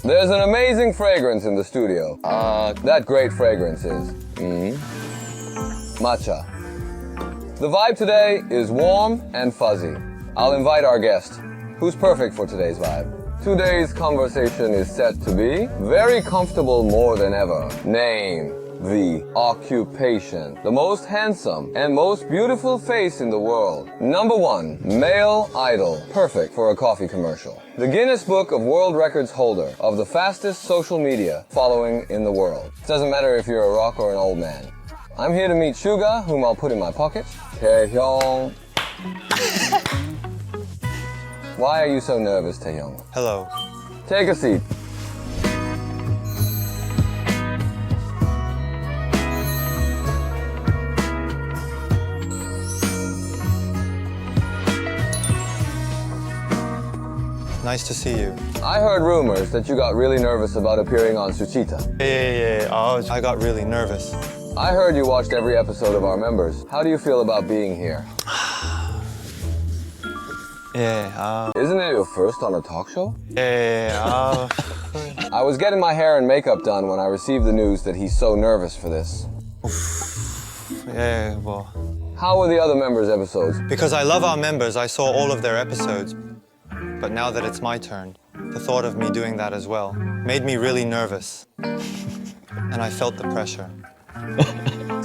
There's an amazing fragrance in the studio. That great fragrance is matcha. The vibe today is warm and fuzzy. I'll invite our guest, who's perfect for today's vibe. Today's conversation is set to be very comfortable more than ever. Name, the occupation, the most handsome and most beautiful face in the world. Number 1, male idol, perfect for a coffee commercial. The Guinness Book of World Records holder of the fastest social media following in the world. Doesn't matter if you're a rock or an old man. I'm here to meet Suga, whom I'll put in my pocket. Taehyung. Why are you so nervous, Taehyung? Hello. Take a seat. Nice to see you. I heard rumors that you got really nervous about appearing on Suchwita. Yeah. I got really nervous. I heard you watched every episode of Our Members. How do you feel about being here? Isn't it your first on a talk show? I was getting my hair and makeup done when I received the news that he's so nervous for this. Well. How were the other members' episodes? Because I love Our Members, I saw all of their episodes. But now that it's my turn, the thought of me doing that as well made me really nervous. And I felt the pressure.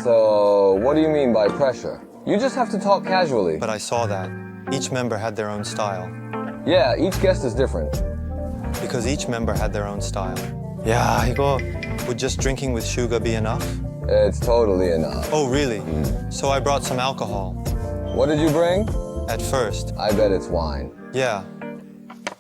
So, what do you mean by pressure? You just have to talk casually. But I saw that each member had their own style. Yeah, each guest is different. Because each member had their own style. Yeah, 이거 would just drinking with Suga be enough? It's totally enough. Oh, really? So I brought some alcohol. What did you bring? At first. I bet it's wine. Yeah,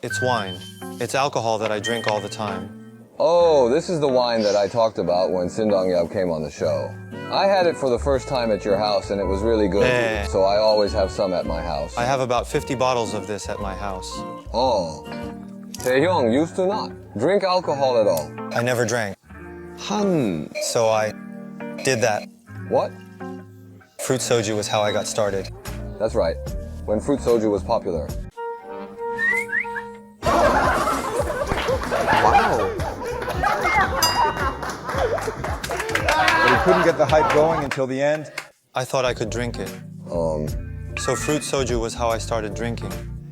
it's wine. It's alcohol that I drink all the time. Oh, this is the wine that I talked about when Sindong-yeop came on the show. I had it for the first time at your house and it was really good, so I always have some at my house. I have about 50 bottles of this at my house. Oh. Taehyung used to not drink alcohol at all. I never drank. Han. So I did that. What? Fruit soju was how I got started. That's right. When fruit soju was popular. Wow. But he couldn't get the hype going until the end. I thought I could drink it. So fruit soju was how I started drinking.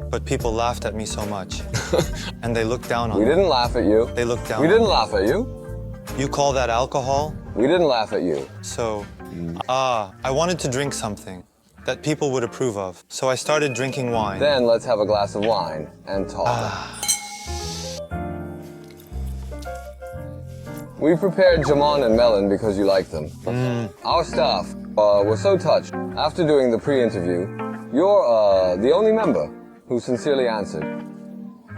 But people laughed at me so much. And they looked down on me. We didn't laugh at you. They looked down We on didn't me. laugh at you. You call that alcohol? We didn't laugh at you. So, I wanted to drink something that people would approve of. So I started drinking wine. Then let's have a glass of wine and talk. We prepared jamon and melon because you like them. Our staff were so touched. After doing the pre-interview, you're the only member who sincerely answered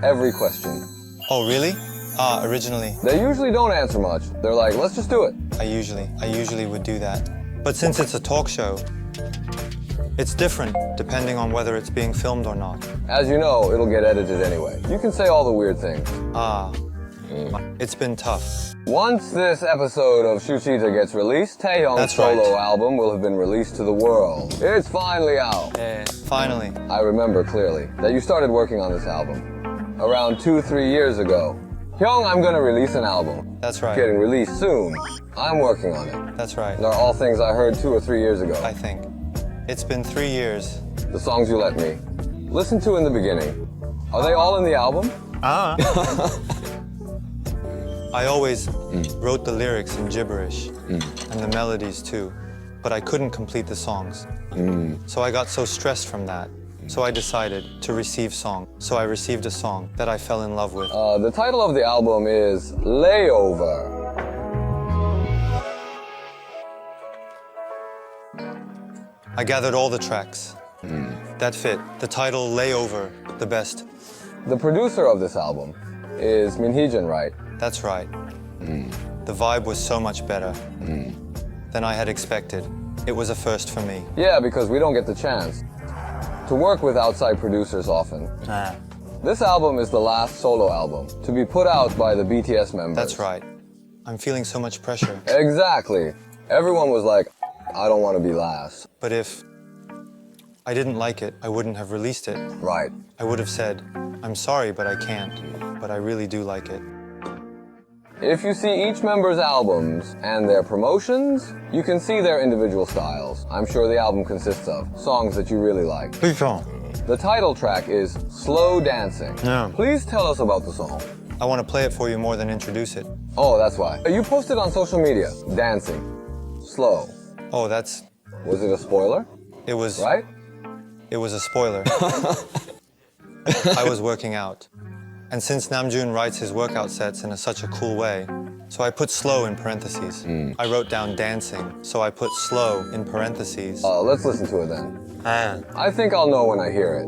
every question. Oh, really? Originally, They usually don't answer much. They're like, let's just do it. I usually would do that. But since it's a talk show, it's different depending on whether it's being filmed or not. As you know, it'll get edited anyway. You can say all the weird things. It's been tough. Once this episode of Suchwita gets released, Taehyung's That's solo right. album will have been released to the world. It's finally out. Finally. I remember clearly that you started working on this album around 2-3 years ago. Hyung, I'm gonna release an album. That's right. Getting released soon. I'm working on it. That's right. They're all things I heard 2 or 3 years ago. I think. It's been 3 years. The songs you let me listen to in the beginning. Are they all in the album? I always wrote the lyrics in gibberish and the melodies too, but I couldn't complete the songs. So I got so stressed from that. So I decided to receive song. So I received a song that I fell in love with. The title of the album is Layover. I gathered all the tracks that fit the title Layover the best. The producer of this album is Min Hee-jun, right? That's right. The vibe was so much better than I had expected. It was a first for me. Yeah, because we don't get the chance to work with outside producers often. This album is the last solo album to be put out by the BTS members. That's right. I'm feeling so much pressure. Exactly. Everyone was like, I don't want to be last. But if I didn't like it, I wouldn't have released it. Right. I would have said, I'm sorry, but I can't. But I really do like it. If you see each member's albums and their promotions, you can see their individual styles. I'm sure the album consists of songs that you really like. The title track is Slow Dancing. Yeah. Please tell us about the song. I want to play it for you more than introduce it. Oh, that's why. You posted on social media, dancing, slow. Oh, that's... Was it a spoiler? It was... Right? It was a spoiler. I was working out. And since Namjoon writes his workout sets in such a cool way, so I put slow in parentheses. I wrote down dancing, so I put slow in parentheses. Let's listen to it then. I think I'll know when I hear it.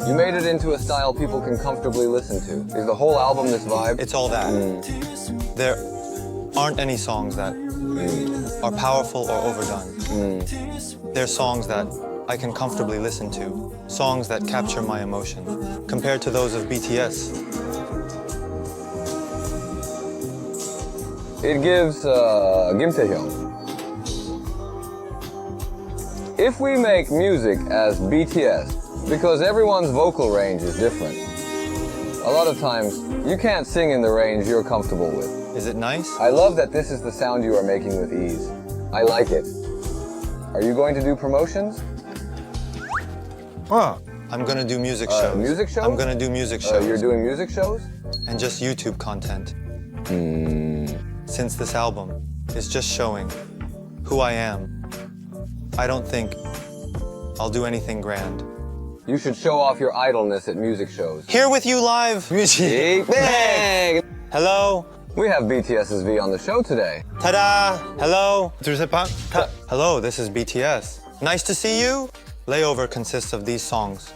You made it into a style people can comfortably listen to. Is the whole album this vibe? It's all that. There aren't any songs that are powerful or overdone. They're songs that I can comfortably listen to. Songs that capture my emotion. Compared to those of BTS. It gives Kim Taehyung. If we make music as BTS, because everyone's vocal range is different, a lot of times you can't sing in the range you're comfortable with. Is it nice? I love that this is the sound you are making with ease. I like it. Are you going to do promotions? I'm gonna do music shows. Music shows? I'm gonna do music shows. You're doing music shows? And just YouTube content. Since this album is just showing who I am, I don't think I'll do anything grand. You should show off your idleness at music shows. Here with you live. Big bang! Hello. We have BTS's V on the show today. Ta-da! Hello. Hello, this is BTS. Nice to see you. Layover consists of these songs.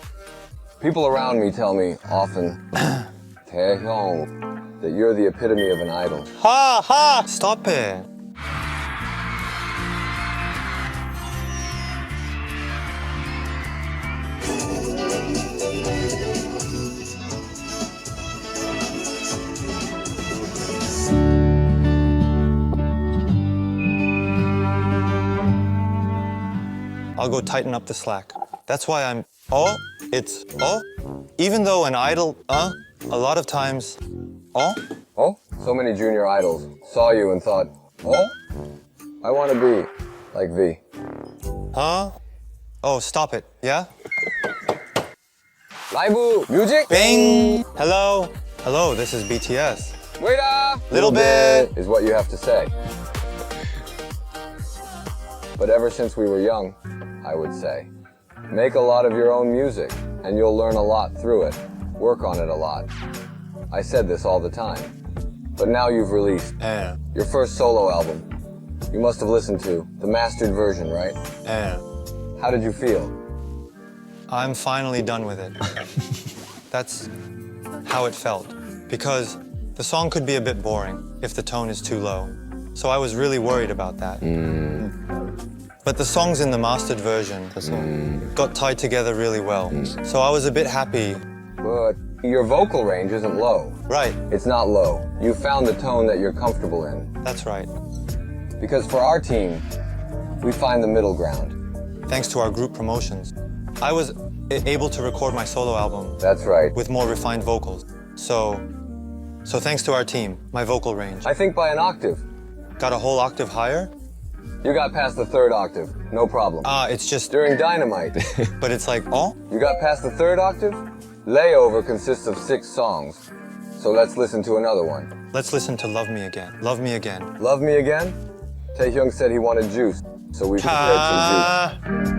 People around me tell me often, Taehyung, that you're the epitome of an idol. Ha ha! Stop it. I'll go tighten up the slack. That's why I'm, it's, even though an idol, a lot of times, Oh, so many junior idols saw you and thought, oh, I want to be like V. huh? Oh, stop it, yeah? Live music. Bing! Hello? Hello, this is BTS. Wait up. Little bit. Is what you have to say. But ever since we were young, I would say, make a lot of your own music and you'll learn a lot through it. Work on it a lot. I said this all the time. But now you've released your first solo album. You must have listened to the mastered version, right? How did you feel? I'm finally done with it. That's how it felt. Because the song could be a bit boring if the tone is too low. So I was really worried about that. But the songs in the mastered version got tied together really well. So I was a bit happy. But your vocal range isn't low. Right, It's not low. You found the tone that you're comfortable in. that's right. Because for our team, we find the middle ground. Thanks to our group promotions, I was able to record my solo album That's right. with more refined vocals. So thanks to our team, my vocal range I think by an octave. got a whole octave higher. You got past the third octave, no problem. It's just, During Dynamite, but it's like, you got past the third octave? Layover consists of 6 songs. So let's listen to another one. let's listen to Love Me Again. Love Me Again. Love Me Again? Taehyung said he wanted juice, so we prepared some juice.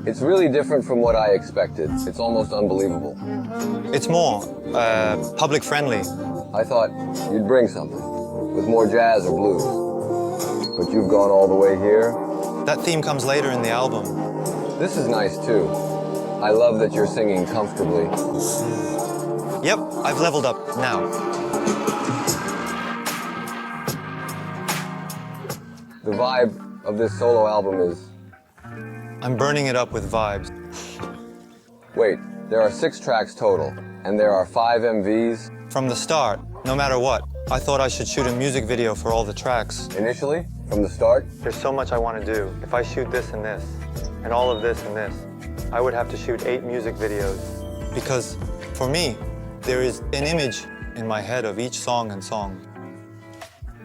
It's really different from what I expected. It's almost unbelievable. It's more public friendly. I thought you'd bring something with more jazz or blues. But you've gone all the way here. That theme comes later in the album. This is nice too. I love that you're singing comfortably. Yep, I've leveled up now. The vibe of this solo album is... I'm burning it up with vibes. Wait, there are 6 tracks total, and there are 5 MVs? From the start, no matter what, I thought I should shoot a music video for all the tracks. Initially? From the start? There's so much I want to do. If I shoot this and this, and all of this and this, I would have to shoot 8 music videos. Because, for me, there is an image in my head of each song and song.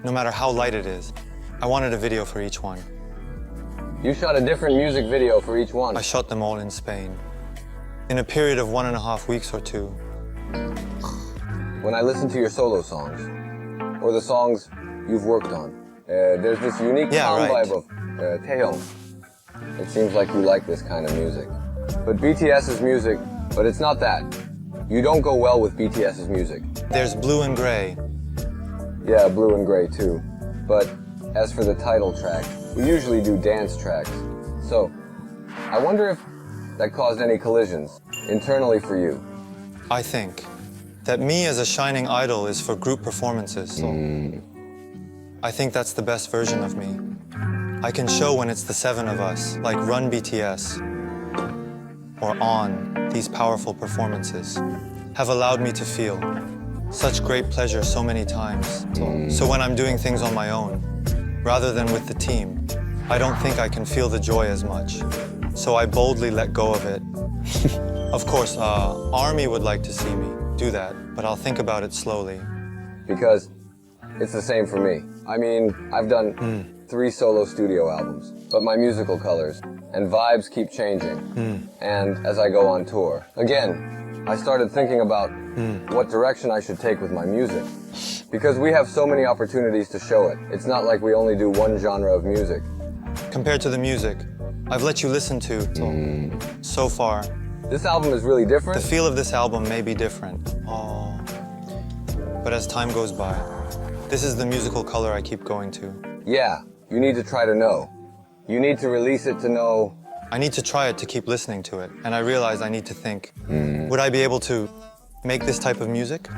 No matter how light it is, I wanted a video for each one. You shot a different music video for each one. I shot them all in Spain, in a period of 1.5 weeks or 2. When I listen to your solo songs, or the songs you've worked on, there's this unique calm vibe of Taehyung. It seems like you like this kind of music. But BTS's music, but it's not that. You don't go well with BTS's music. There's blue and gray. Yeah, blue and gray too. But as for the title track, we usually do dance tracks. So, I wonder if that caused any collisions internally for you. I think that me as a shining idol is for group performances. I think that's the best version of me. I can show when it's the 7 of us, like Run BTS or On. These powerful performances have allowed me to feel such great pleasure so many times. So when I'm doing things on my own, rather than with the team, I don't think I can feel the joy as much. So I boldly let go of it. Of course, ARMY would like to see me do that, but I'll think about it slowly. Because it's the same for me. I mean, I've done 3 solo studio albums, but my musical colors and vibes keep changing. And as I go on tour, again, I started thinking about what direction I should take with my music. Because we have so many opportunities to show it. It's not like we only do one genre of music. Compared to the music I've let you listen to so far, this album is really different. the feel of this album may be different. But as time goes by, this is the musical color I keep going to. Yeah, you need to try to know. You need to release it to know. I need to try it to keep listening to it, and I realize I need to think, would I be able to make this type of music?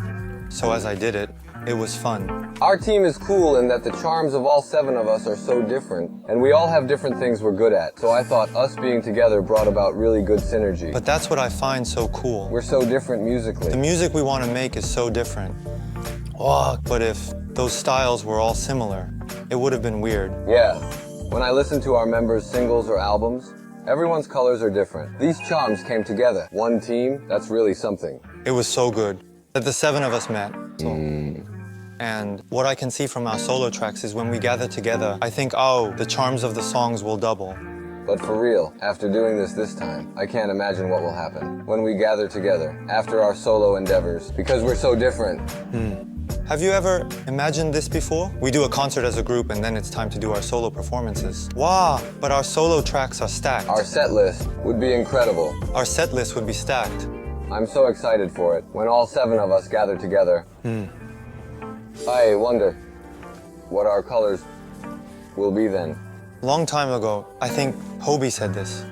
So as I did it, it was fun. Our team is cool in that the charms of all 7 of us are so different, and we all have different things we're good at. So I thought us being together brought about really good synergy. But that's what I find so cool. We're so different musically. The music we want to make is so different. But if those styles were all similar, it would have been weird. Yeah. When I listen to our members' singles or albums, everyone's colors are different. These charms came together. One team, that's really something. It was so good that the 7 of us met. And what I can see from our solo tracks is when we gather together, I think, oh, the charms of the songs will double. But for real, after doing this time, I can't imagine what will happen when we gather together after our solo endeavors, because we're so different. Have you ever imagined this before? We do a concert as a group and then it's time to do our solo performances. Wow, but our solo tracks are stacked. Our set list would be incredible. Our set list would be stacked. I'm so excited for it, when all 7 of us gather together. I wonder what our colors will be then. Long time ago, I think Hobie said this,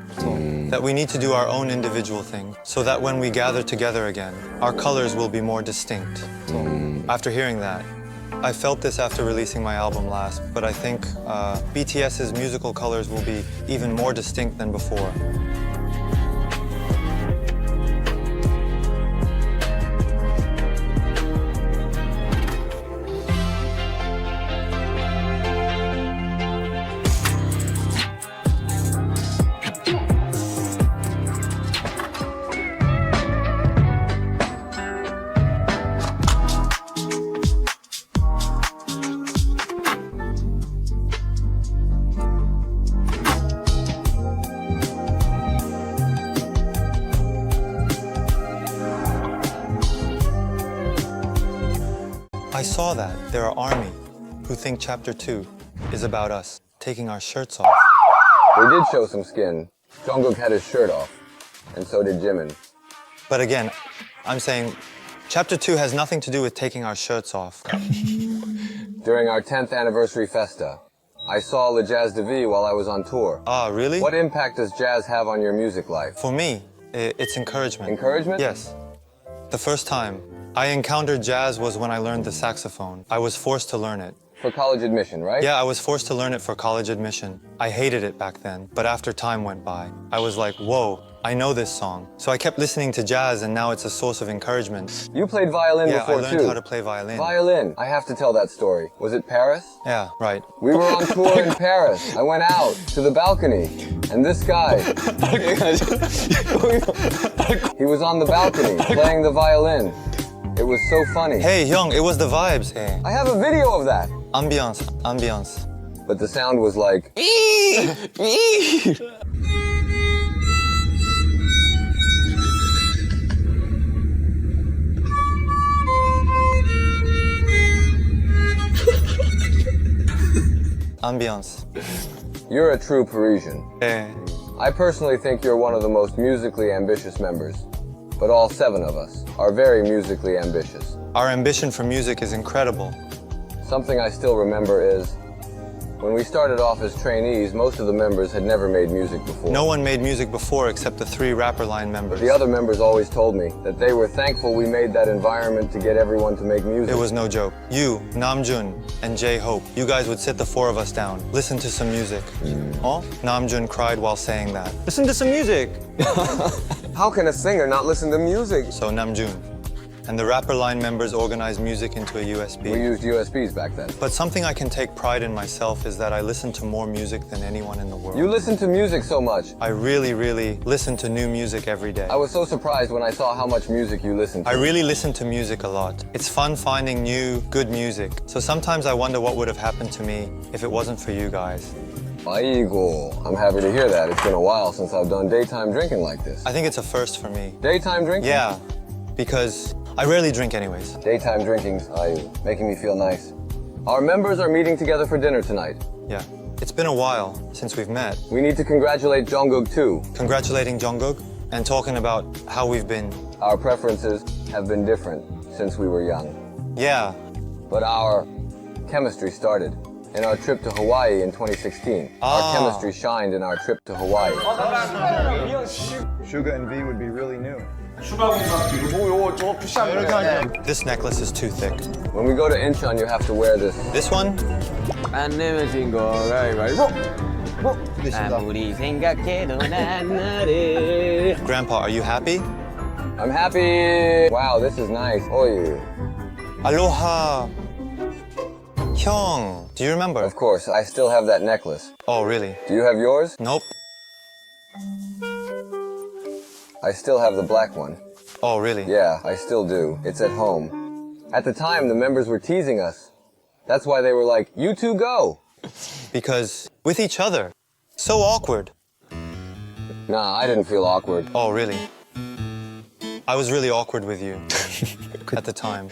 that we need to do our own individual thing so that when we gather together again, our colors will be more distinct. After hearing that, I felt this after releasing my album last, but I think BTS's musical colors will be even more distinct than before. I saw that there are ARMY who think Chapter 2 is about us taking our shirts off. They did show some skin, Jungkook had his shirt off, and so did Jimin. But again, I'm saying chapter 2 has nothing to do with taking our shirts off. During our 10th anniversary festa, I saw Le Jazz de V while I was on tour. Ah, really? What impact does jazz have on your music life? For me, it's encouragement. Encouragement? Yes. The first time I encountered jazz was when I learned the saxophone. I was forced to learn it. For college admission, right? Yeah, I was forced to learn it for college admission. I hated it back then, but after time went by, I was like, whoa, I know this song. So I kept listening to jazz, and now it's a source of encouragement. You played violin Yeah, I before, learned too. how to play violin. Violin. I have to tell that story. Was it Paris? Yeah, right. We were on tour in Paris. I went out to the balcony, and this guy, he was on the balcony playing the violin. It was so funny. Hey, Hyung, it was the vibes. Hey. I have a video of that. Ambiance, ambiance. But the sound was like, Ambiance. you're a true Parisian. Hey. I personally think you're one of the most musically ambitious members. But all 7 of us are very musically ambitious. Our ambition for music is incredible. Something I still remember is, when we started off as trainees, most of the members had never made music before. No one made music before except the 3 rapper line members. The other members always told me that they were thankful we made that environment to get everyone to make music. It was no joke. You, Namjoon, and Jhope, you guys would sit the 4 of us down, listen to some music. Oh? Namjoon cried while saying that. Listen to some music! How can a singer not listen to music? So Namjoon and the rapper line members organized music into a USB. We used USBs back then. But something I can take pride in myself is that I listen to more music than anyone in the world. You listen to music so much. I really, really listen to new music every day. I was so surprised when I saw how much music you listen to. I really listen to music a lot. It's fun finding new, good music. So sometimes I wonder what would have happened to me if it wasn't for you guys. Aigo. I'm happy to hear that. It's been a while since I've done daytime drinking like this. I think it's a first for me. Daytime drinking? Yeah, because I rarely drink anyways. Daytime drinking's making me feel nice. Our members are meeting together for dinner tonight. Yeah. It's been a while since we've met. We need to congratulate Jungkook too. Congratulating Jungkook and talking about how we've been. Our preferences have been different since we were young. Yeah. But our chemistry started in our trip to Hawaii in 2016. Our chemistry shined in our trip to Hawaii. Suga and V would be really new. This necklace is too thick. When we go to Incheon, you have to wear this. This one? 안 내면 진 거 가위바위보 아무리 생각해도 난 너를 Grandpa, are you happy? I'm happy. Wow, this is nice. Oh, Aloha. Hyung, do you remember? of course, I still have that necklace. Oh, really? Do you have yours? Nope. I still have the black one. Oh, really? Yeah, I still do. It's at home. At the time, the members were teasing us. That's why they were like, you two go. Because with each other. So awkward. Nah, I didn't feel awkward. Oh, really? I was really awkward with you at the time.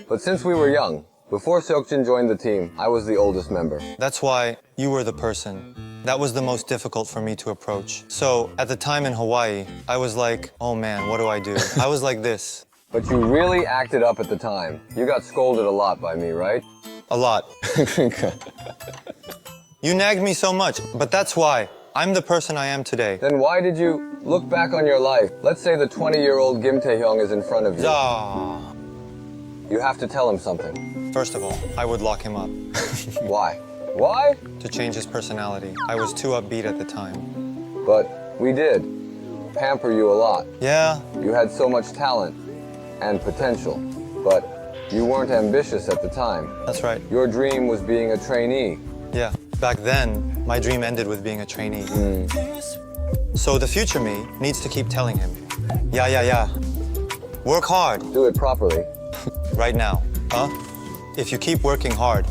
But since we were young, before Seokjin joined the team, I was the oldest member. That's why you were the person that was the most difficult for me to approach. So at the time in Hawaii, I was like, oh man, what do I do? I was like this. But you really acted up at the time. You got scolded a lot by me, right? A lot. You nagged me so much, but that's why I'm the person I am today. Then why did you look back on your life? Let's say the 20-year-old Kim Tae-hyung is in front of you. Ah. You have to tell him something. First of all, I would lock him up Why? Why? to change his personality. I was too upbeat at the time. But we did pamper you a lot. Yeah, You had so much talent and potential, but you weren't ambitious at the time. that's right. Your dream was being a trainee. Yeah. Back then, my dream ended with being a trainee. So the future me needs to keep telling him, yeah. Work hard Do it properly. right now. If you keep working hard,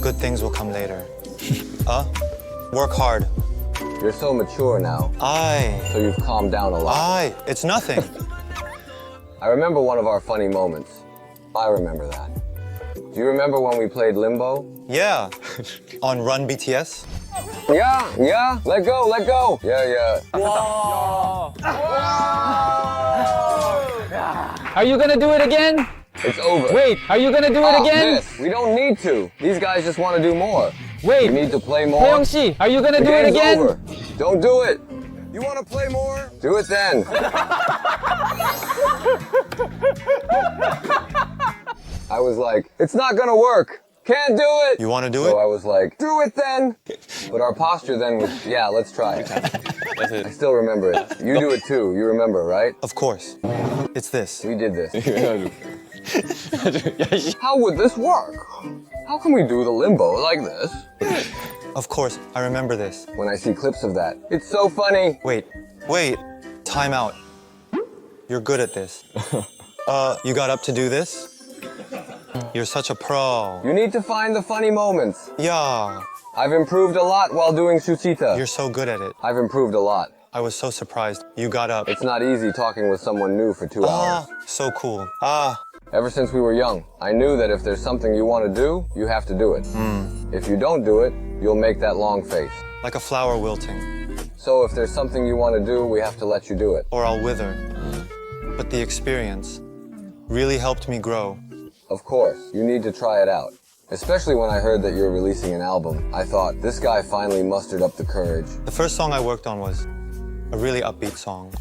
good things will come later. Work hard. You're so mature now, Aye. so you've calmed down a lot. Aye. It's nothing. I remember one of our funny moments. I remember that. Do you remember when we played Limbo? Yeah. On Run BTS? Yeah, let go. Yeah. Are you gonna do it again? It's over. Wait, are you gonna do it again? This. We don't need to. These guys just want to do more. Wait, We need to play more. Taeyong 씨, are you gonna The do it game's again? over. Don't do it. You want to play more? Do it then. I was like, it's not gonna work. Can't do it. You want to do So it? I was like, do it then. But our posture then was, yeah, let's try it. I still remember it. You do it too. You remember, right? Of course. It's this. We did this. How would this work? How can we do the limbo like this? Of course, I remember this. When I see clips of that, it's so funny. Wait. Time out. You're good at this. You got up to do this? You're such a pro. You need to find the funny moments. Yeah. I've improved a lot while doing Suchwita. You're so good at it. I've improved a lot. I was so surprised. You got up. It's not easy talking with someone new for 2 hours. So cool. Ever since we were young, I knew that if there's something you want to do, you have to do it. If you don't do it, you'll make that long face. Like a flower wilting. So if there's something you want to do, we have to let you do it. Or I'll wither. But the experience really helped me grow. Of course, you need to try it out. Especially when I heard that you're releasing an album. I thought, this guy finally mustered up the courage. The first song I worked on was a really upbeat song.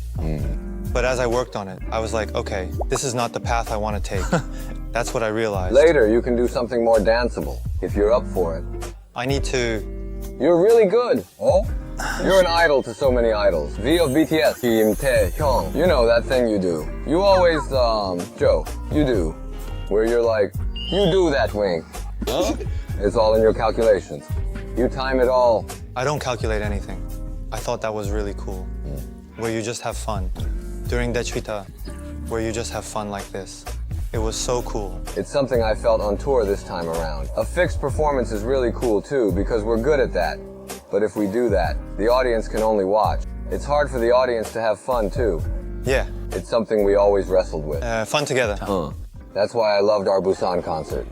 But as I worked on it, I was like, okay, this is not the path I want to take. That's what I realized. Later, you can do something more danceable, if you're up for it. I need to... You're really good. Oh? You're an idol to so many idols. V of BTS, Kim Taehyung. You know that thing you do. You always, Joe, you do. Where you're like, you do that wink. It's all in your calculations. You time it all. I don't calculate anything. I thought that was really cool. Where you just have fun. During Suchwita, where you just have fun like this. It was so cool. It's something I felt on tour this time around. A fixed performance is really cool too, because we're good at that. But if we do that, the audience can only watch. It's hard for the audience to have fun too. Yeah, It's something we always wrestled with. fun together. That's why I loved our Busan concert.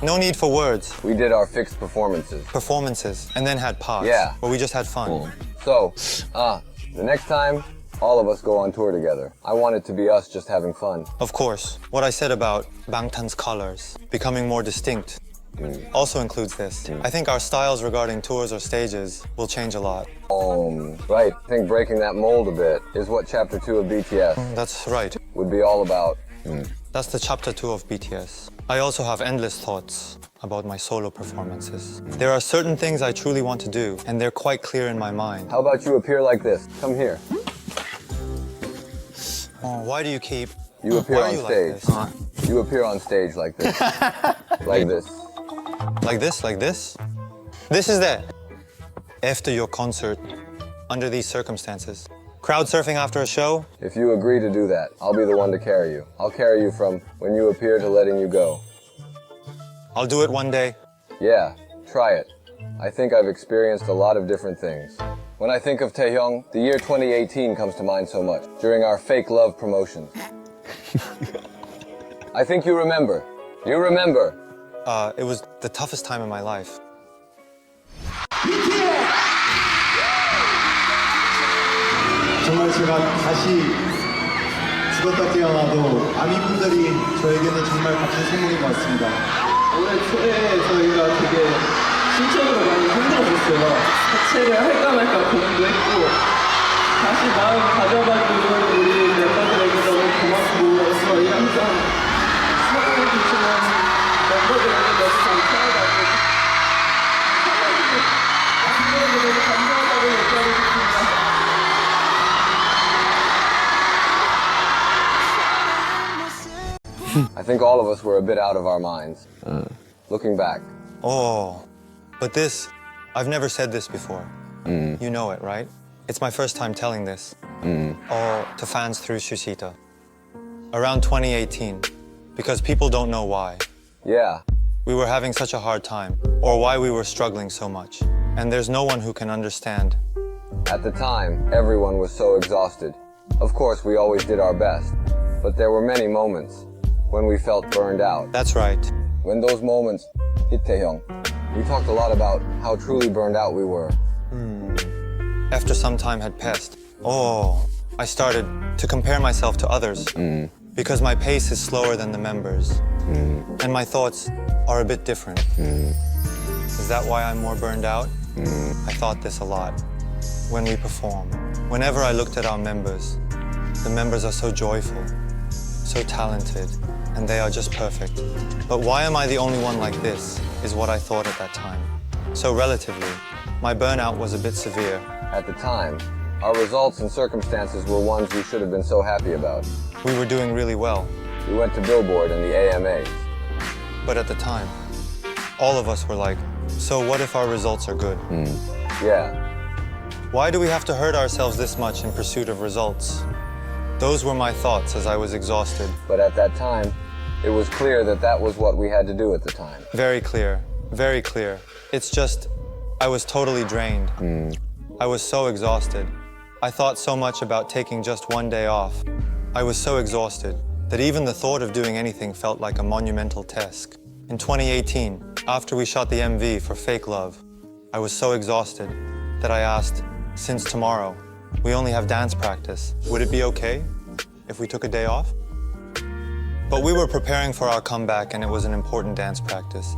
No need for words. We did our fixed performances. Performances, and then had parts. Yeah. Where we just had fun. So, the next time, all of us go on tour together. I want it to be us just having fun. Of course, what I said about Bangtan's colors becoming more distinct also includes this. I think our styles regarding tours or stages will change a lot. Right. I think breaking that mold a bit is what Chapter 2 of BTS That's right. would be all about. That's the chapter 2 of BTS. I also have endless thoughts about my solo performances. There are certain things I truly want to do, and they're quite clear in my mind. How about you appear like this? Come here. Oh, why do you keep... You appear Why are on you stage. like this? You appear on stage like this. Like this. Like this, like this? This is that. After your concert, under these circumstances. Crowd surfing after a show? If you agree to do that, I'll be the one to carry you. I'll carry you from when you appear to letting you go. I'll do it one day. Yeah, try it. I think I've experienced a lot of different things. When I think of Taehyung, the year 2018 comes to mind so much, during our fake love promotions. I think you remember. You remember. It was the toughest time in my life. 정말 제가 다시 죽었다 깨어나도 아미분들이 저에게는 정말 값진 선물인 것 같습니다. 올해 초에 저희가 되게 신체적으로 많이 힘들었었어요. 하체를 할까 말까 고민도 했고 다시 마음 가져가지고 우리 멤버들에게 너무 고맙고 저희 항상 사랑을 주시는 멤버들에게 너무 감사하다고 멤버들에게 너무 감사하다고 얘기하고 싶습니다. I think all of us were a bit out of our minds. Looking back. Oh, but this, I've never said this before. You know it, right? It's my first time telling this. All to fans through Suchwita. Around 2018, because people don't know why. Yeah, We were having such a hard time, or why we were struggling so much. And there's no one who can understand. at the time, everyone was so exhausted. Of course, we always did our best. But there were many moments when we felt burned out. That's right. When those moments hit Taehyung, We talked a lot about how truly burned out we were. After some time had passed, I started to compare myself to others because my pace is slower than the members and my thoughts are a bit different. Is that why I'm more burned out? I thought this a lot when we perform. Whenever I looked at our members, the members are so joyful, so talented, and they are just perfect. But why am I the only one like this, is what I thought at that time. So relatively, my burnout was a bit severe. At the time, our results and circumstances were ones we should have been so happy about. We were doing really well, We went to Billboard and the AMAs. but at the time, all of us were like, so what if our results are good? Yeah, Why do we have to hurt ourselves this much in pursuit of results? Those were my thoughts as I was exhausted. but at that time, it was clear that that was what we had to do at the time. Very clear, very clear. It's just, I was totally drained. I was so exhausted. I thought so much about taking just one day off. I was so exhausted that even the thought of doing anything felt like a monumental task. In 2018, after we shot the MV for Fake Love, I was so exhausted that I asked, since tomorrow, we only have dance practice, would it be okay if we took a day off? But we were preparing for our comeback and it was an important dance practice,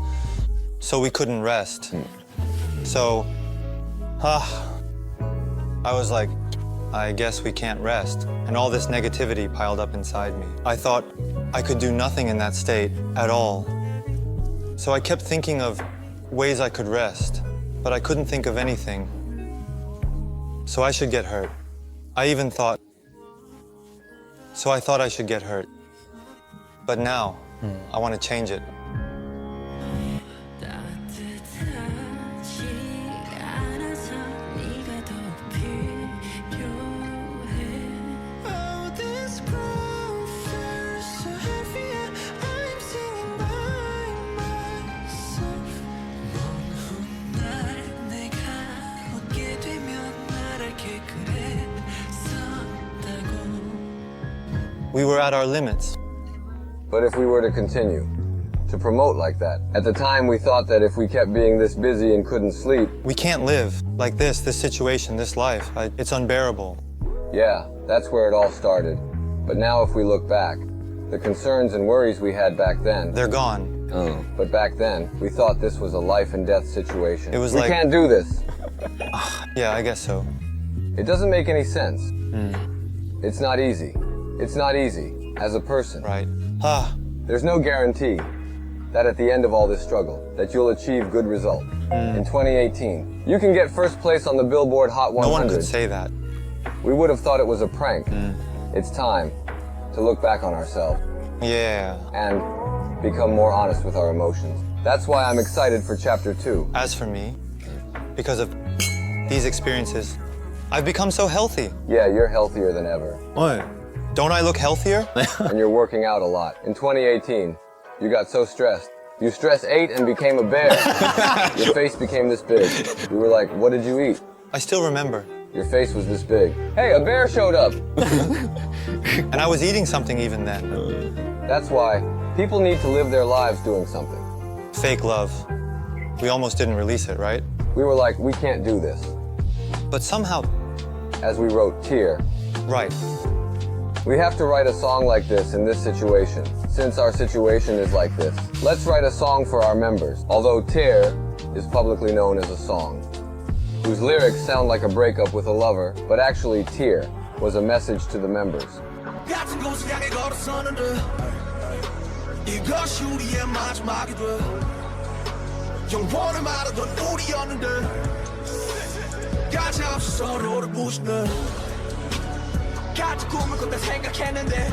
so we couldn't rest. So, I was like, I guess we can't rest. And all this negativity piled up inside me. I thought I could do nothing in that state at all. So I kept thinking of ways I could rest, but I couldn't think of anything. So I should get hurt. I thought I should get hurt. But now, I want to change it. We were at our limits. But if we were to continue to promote like that, at the time we thought that if we kept being this busy and couldn't sleep, We can't live like this situation, this life. It's unbearable. yeah, that's where it all started. But now if we look back, the concerns and worries we had back then, They're gone. but back then, we thought this was a life and death situation. It was we like- can't do this. Yeah, I guess so. It doesn't make any sense. It's not easy. It's not easy as a person. Right. There's no guarantee that at the end of all this struggle, that you'll achieve good results. In 2018, you can get first place on the Billboard Hot 100. No one could say that. We would have thought it was a prank. It's time to look back on ourselves Yeah. and become more honest with our emotions. That's why I'm excited for Chapter 2. As for me, because of these experiences, I've become so healthy. Yeah, you're healthier than ever, What? Don't I look healthier? and you're working out a lot. In 2018, you got so stressed. You stress ate and became a bear. Your face became this big. We were like, what did you eat? I still remember. Your face was this big. Hey, a bear showed up. And I was eating something even then. That's why people need to live their lives doing something. Fake Love. We almost didn't release it, right? We were like, we can't do this. But somehow, As we wrote Tear, right. we have to write a song like this in this situation. Since our situation is like this, let's write a song for our members. Although Tear is publicly known as a song, whose lyrics sound like a breakup with a lover, but actually Tear was a message to the members. 같은 곳을 향해 걸어서는데 이것이 우리의 마지막이 돼 영원히 말하던 우리였는데 가차없이 서로를 부수네 같은 꿈을 꾼다 생각했는데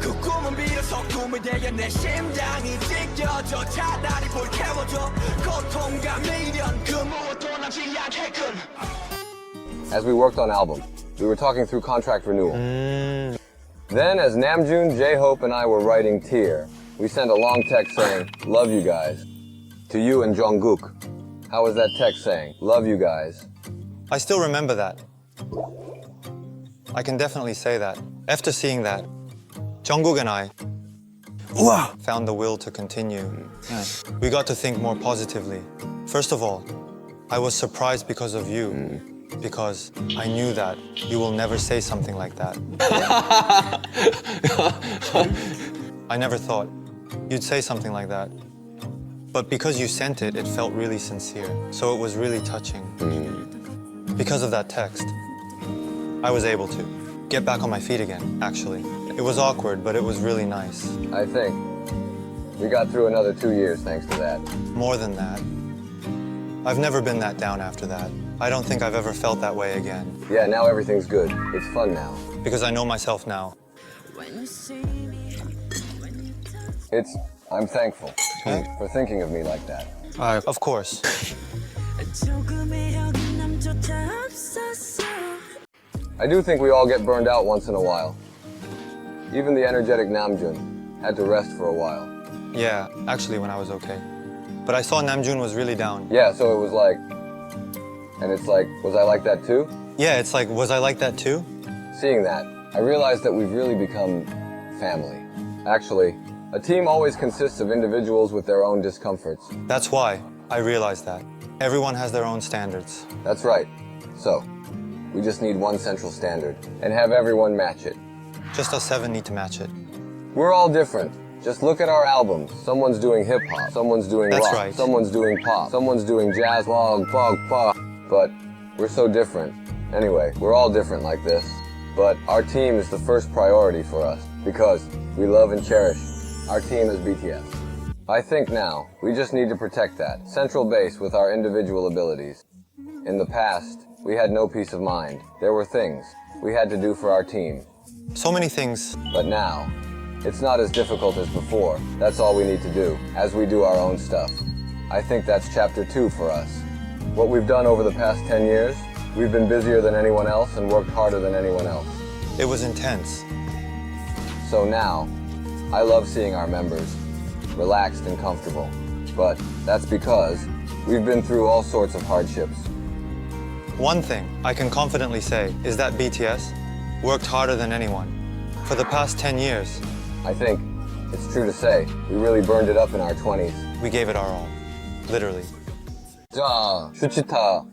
그 꿈은 비로소 꿈이 되어 내 심장이 찢겨져 차라리 불태워줘 고통과 미련 그 무엇도 남지 않게끔. As we worked on album, we were talking through contract renewal. Then, as Namjoon, Jhope, and I were writing Tear, we sent a long text saying, love you guys, to you and Jungkook. How was that text saying? Love you guys. I still remember that. I can definitely say that. After seeing that, Jungkook and I, found the will to continue. We got to think more positively. First of all, I was surprised because of you. Because I knew that you will never say something like that. I never thought you'd say something like that. But because you sent it, it felt really sincere. So it was really touching. Because of that text, I was able to get back on my feet again, actually. It was awkward, but it was really nice. I think we got through another 2 years thanks to that. More than that, I've never been that down after that. I don't think I've ever felt that way again. Yeah, now everything's good. It's fun now. Because I know myself now. I'm thankful for thinking of me like that. Of course. I do think we all get burned out once in a while. Even the energetic Namjoon had to rest for a while. Yeah, actually when I was okay. But I saw Namjoon was really down. Yeah, so it was like, and it's like, was I like that too? Yeah, it's like, was I like that too? Seeing that, I realized that we've really become family. Actually, a team always consists of individuals with their own discomforts. That's why I realized that. Everyone has their own standards. That's right. So, we just need one central standard and have everyone match it. Just us 7 need to match it. We're all different. Just look at our albums. Someone's doing hip-hop, someone's doing That's rock, right. someone's doing pop, someone's doing jazz, log, bog, bog. But we're so different. Anyway, we're all different like this. But our team is the first priority for us because we love and cherish our team as BTS. I think now, we just need to protect that central base with our individual abilities. In the past, we had no peace of mind. There were things we had to do for our team. So many things. But now, it's not as difficult as before. That's all we need to do, as we do our own stuff. I think that's chapter 2 for us. What we've done over the past 10 years, we've been busier than anyone else and worked harder than anyone else. It was intense. So now, I love seeing our members relaxed and comfortable. But that's because we've been through all sorts of hardships. One thing I can confidently say is that BTS worked harder than anyone. For the past 10 years, I think it's true to say we really burned it up in our 20s. we gave it our all. Literally. Ja, Suchwita.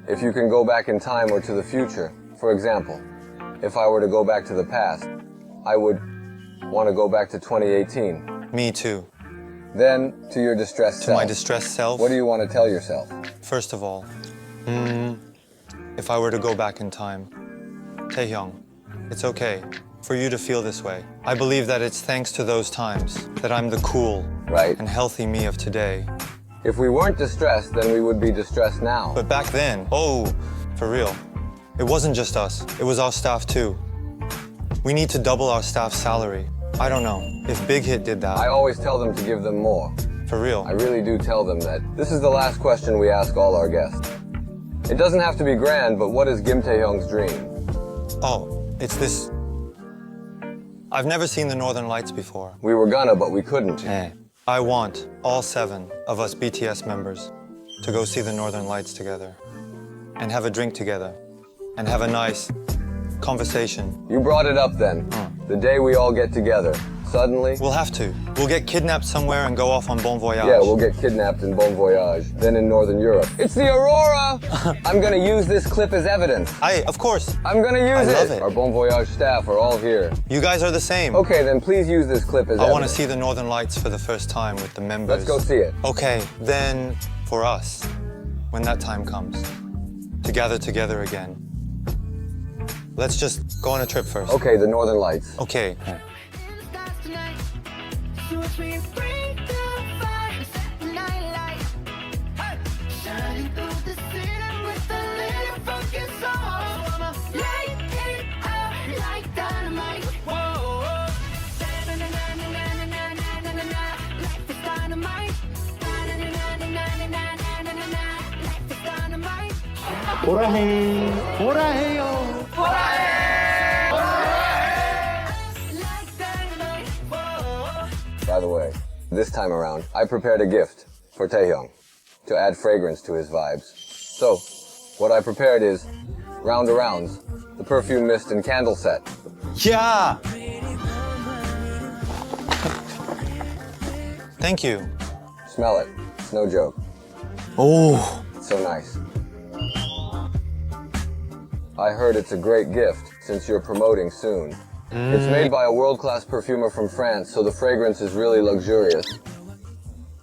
If you can go back in time or to the future, for example, if I were to go back to the past, I would want to go back to 2018. Me too. Then, to your distressed To self. my distressed self, What do you want to tell yourself? first of all, if I were to go back in time, Taehyung, it's okay for you to feel this way. I believe that it's thanks to those times that I'm the cool Right. and healthy me of today. If we weren't distressed, then we would be distressed now. But back then, for real, it wasn't just us, it was our staff too. We need to double our staff's salary. I don't know if Big Hit did that. I always tell them to give them more. For real. I really do tell them that. This is the last question we ask all our guests. It doesn't have to be grand, but what is Kim Taehyung's dream? It's this. I've never seen the Northern Lights before. We were gonna, but we couldn't. I want all 7 of us BTS members to go see the Northern Lights together and have a drink together and have a nice conversation. You brought it up then. The day we all get together. Suddenly, We'll have to. We'll get kidnapped somewhere and go off on Bon Voyage. yeah, we'll get kidnapped in Bon Voyage, then in Northern Europe. It's the Aurora! I'm gonna use this clip as evidence. Of course. I'm gonna use I love it. Our Bon Voyage staff are all here. You guys are the same. Okay, then please use this clip as I want to evidence. see the Northern Lights for the first time with the members. Let's go see it. Okay, then for us, when that time comes, to gather together again, let's just go on a trip first. Okay, the Northern Lights. Okay. By the way, this time around, I prepared a gift for Taehyung to add fragrance to his vibes. So, what I prepared is Round Arounds, the perfume mist and candle set. Yeah! Thank you. Smell it. It's no joke. Oh. It's so nice. I heard it's a great gift since you're promoting soon. It's made by a world-class perfumer from France, so the fragrance is really luxurious.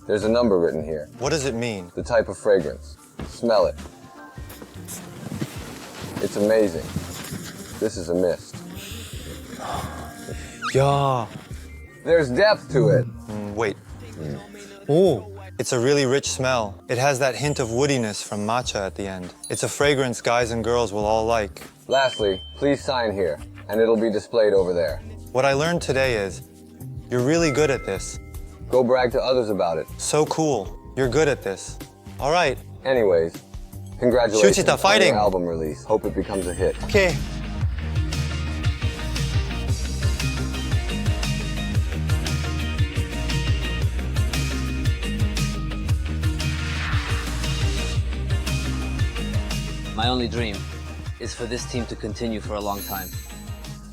There's a number written here. What does it mean? The type of fragrance. Smell it. It's amazing. This is a mist. Yeah. There's depth to it. Wait. Oh. It's a really rich smell. It has that hint of woodiness from matcha at the end. It's a fragrance guys and girls will all like. Lastly, please sign here, and it'll be displayed over there. What I learned today is, you're really good at this. Go brag to others about it. So cool. You're good at this. All right. Anyways, congratulations Suchwita, on fighting. your album release. Hope it becomes a hit. Okay. My only dream is for this team to continue for a long time.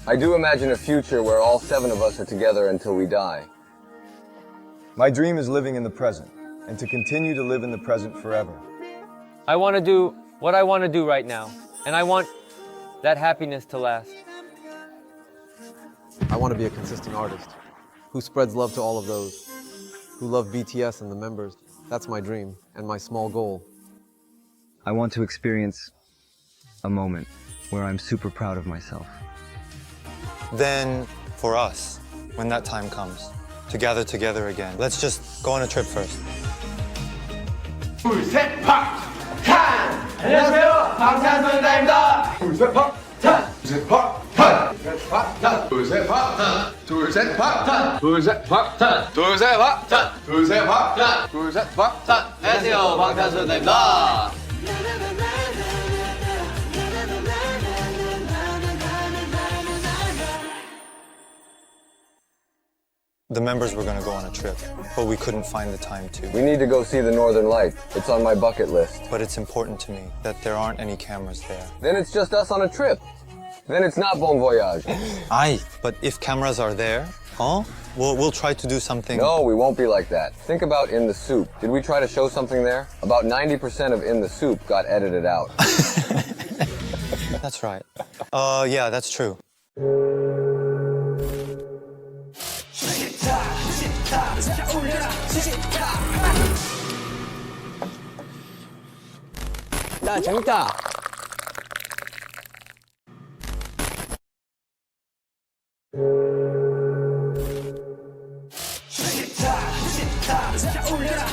I do imagine a future where all 7 of us are together until we die. My dream is living in the present, and to continue to live in the present forever. I want to do what I want to do right now, and I want that happiness to last. I want to be a consistent artist who spreads love to all of those who love BTS and the members. That's my dream and my small goal. I want to experience a moment where I'm super proud of myself. Then, for us, when that time comes, to gather together again, let's just go on a trip first. 둘, 셋, 팍탄! 안녕하세요, 방탄소년단입니다. 둘, 셋, 팍탄! 둘, 셋, 팍탄! 둘, 셋, 팍탄! 둘, 셋, 팍탄! 둘, 셋, 팍탄! 둘, 셋, 팍탄! 둘, 셋, 팍탄! 둘, 셋, 팍탄! 안녕하세요, 방탄소년단입니다. The members were going to go on a trip, but we couldn't find the time to. We need to go see the Northern Light. It's on my bucket list. But it's important to me that there aren't any cameras there. Then it's just us on a trip. Then it's not Bon Voyage. Aye, but if cameras are there, huh? We'll try to do something. No, we won't be like that. Think about In the Soup. Did we try to show something there? About 90% of In the Soup got edited out. That's right. Yeah, that's true. 야, 재밌다. 올려라,